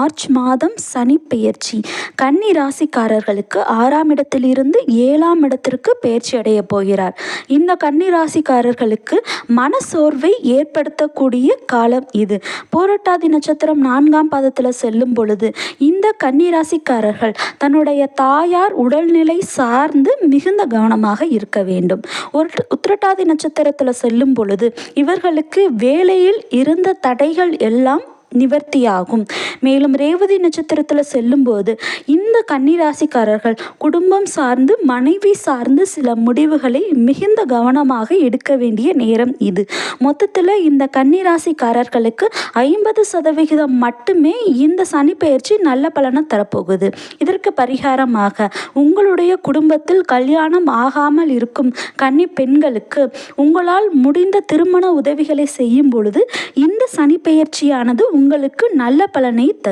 March மாதம் சனி பெயர்ச்சி. கன்னி ராசிக்காரர்களுக்கு 6ஆம் இடத்திலிருந்து 7ஆம் இடத்திற்கு பெயர்ச்சி அடைய போகிறார். இந்த கன்னி ராசிக்காரர்களுக்கு மனசோர்வை ஏற்படுத்தக்கூடிய காலம் இது. பூரட்டாதி நட்சத்திரம் 4ஆம் பாதத்தில் செல்லும் பொழுது இந்த கன்னி ராசிக்காரர்கள் தன்னுடைய தாயார் உடல்நிலை சார்ந்து மிகுந்த கவனமாக இருக்க வேண்டும். உத்திரட்டாதி நட்சத்திரத்தில் செல்லும் பொழுது இவர்களுக்கு வேலையில் இருந்த தடைகள் எல்லாம் நிவர்த்தியாகும். மேலும் ரேவதி நட்சத்திரத்தில் செல்லும்போது இந்த கன்னிராசிக்காரர்கள் குடும்பம் சார்ந்து மனைவி சார்ந்து சில முடிவுகளை மிகுந்த கவனமாக எடுக்க வேண்டிய நேரம் இது. மொத்தத்தில் இந்த கன்னிராசிக்காரர்களுக்கு 50% மட்டுமே இந்த சனி பெயர்ச்சி நல்ல பலனை தரப்போகுது. இதற்கு பரிகாரமாக உங்களுடைய குடும்பத்தில் கல்யாணம் ஆகாமல் இருக்கும் கன்னி பெண்களுக்கு உங்களால் முடிந்த திருமண உதவிகளை செய்யும் பொழுது இந்த சனி பெயர்ச்சியானது உங்களுக்கு நல்ல பலனை தரும்.